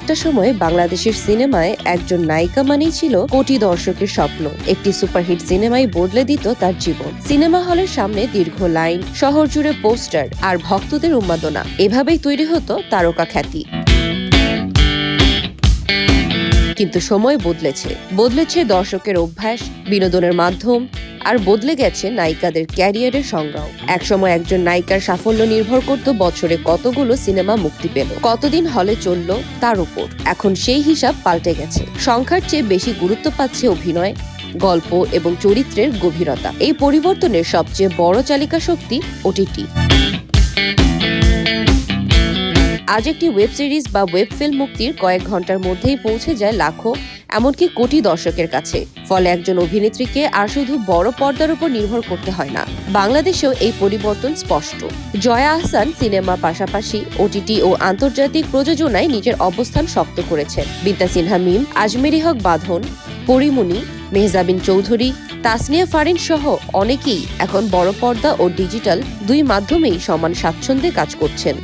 একটা সময় বাংলাদেশের সিনেমায় একজন নায়িকা মানেই ছিল কোটি দর্শকের স্বপ্ন। একটি সুপারহিট সিনেমাই বদলে দিত তার জীবন। সিনেমা হলের সামনে দীর্ঘ লাইন, শহর জুড়ে পোস্টার আর ভক্তদের উন্মাদনা, এভাবেই তৈরি হতো তারকা খ্যাতি। কিন্তু সময় বদলেছে দর্শকের অভ্যাস, বিনোদনের মাধ্যম, আর বদলে গেছে নায়িকাদের ক্যারিয়ারের সংজ্ঞাও। একসময় একজন নায়িকার সাফল্য নির্ভর করত বছরে কতগুলো সিনেমা মুক্তি পেল, কতদিন হলে চলল তার উপর। এখন সেই হিসাব পাল্টে গেছে। সংখ্যার চেয়ে বেশি গুরুত্ব পাচ্ছে অভিনয়, গল্প এবং চরিত্রের গভীরতা। এই পরিবর্তনের সবচেয়ে বড় চালিকা শক্তি ওটিটি। আজ একটি ওয়েব সিরিজ বা ওয়েব ফিল্ম মুক্তির কয়েক ঘন্টার মধ্যেই পৌঁছে যায় লাখো, এমনকি কোটি দর্শকের কাছে। ফলে একজন অভিনেত্রীকে আর শুধু বড় পর্দার উপর নির্ভর করতে হয় না। বাংলাদেশেও এই পরিবর্তন স্পষ্ট। জয়া আহসান সিনেমার পাশাপাশি ওটিটি ও আন্তর্জাতিক প্রযোজনায় নিজের অবস্থান শক্ত করেছেন। বিদ্যা সিনহা মিম, আজমেরি হক বাঁধন, পরিমণি, মেহজাবিন চৌধুরী, তাসনিয়া ফারিন সহ অনেকেই এখন বড় পর্দা ও ডিজিটাল দুই মাধ্যমেই সমান স্বাচ্ছন্দ্যে কাজ করছেন।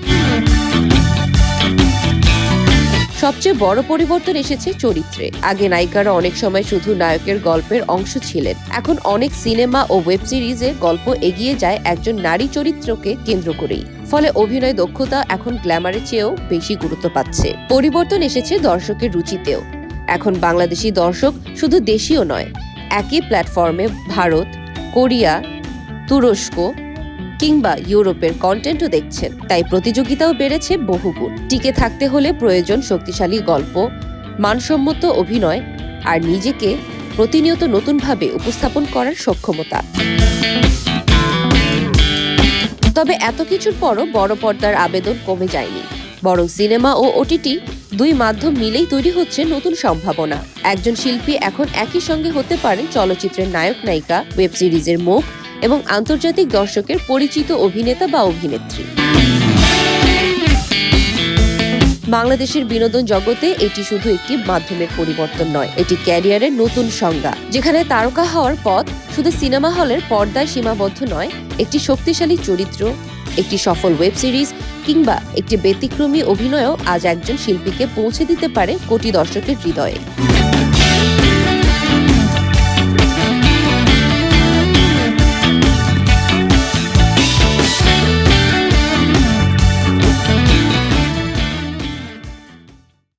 সবচেয়ে বড় পরিবর্তন এসেছে চরিত্রে। আগে নায়িকারা অনেক সময় শুধু নায়কের গল্পের অংশ ছিলেন। এখন অনেক সিনেমা ও ওয়েব সিরিজে গল্প এগিয়ে যায় একজন নারী চরিত্রকে কেন্দ্র করেই। ফলে অভিনয় দক্ষতা এখন গ্ল্যামারের চেয়েও বেশি গুরুত্ব পাচ্ছে। পরিবর্তন এসেছে দর্শকের রুচিতেও। এখন বাংলাদেশি দর্শক শুধু দেশীয় নয়, একই প্ল্যাটফর্মে ভারত, কোরিয়া, তুরস্ক কিংবা ইউরোপের কন্টেন্টও দেখছেন। তাই প্রতিযোগিতাও বেড়েছে বহুগুণ। টিকে থাকতে হলে প্রয়োজন শক্তিশালী গল্প, মানসম্মত অভিনয় আর নিজেকে প্রতিনিয়ত নতুনভাবে উপস্থাপন করার সক্ষমতা। তবে এত কিছুর পরও বড় পর্দার আবেদন কমে যায়নি, বরং সিনেমা ও ওটিটি দুই মাধ্যম মিলেই তৈরি হচ্ছে নতুন সম্ভাবনা। একজন শিল্পী এখন একই সঙ্গে হতে পারেন চলচ্চিত্রের নায়ক নায়িকা, ওয়েব সিরিজের মুখ এবং আন্তর্জাতিক দর্শকের পরিচিত অভিনেতা বা অভিনেত্রী। বাংলাদেশের বিনোদন জগতে এটি শুধু একটি মাধ্যমের পরিবর্তন নয়, এটি ক্যারিয়ারের নতুন সংজ্ঞা, যেখানে তারকা হওয়ার পথ শুধু সিনেমা হলের পর্দায় সীমাবদ্ধ নয়। একটি শক্তিশালী চরিত্র, একটি সফল ওয়েব সিরিজ কিংবা একটি ব্যতিক্রমী অভিনয়ও আজ একজন শিল্পীকে পৌঁছে দিতে পারে কোটি দর্শকের হৃদয়ে।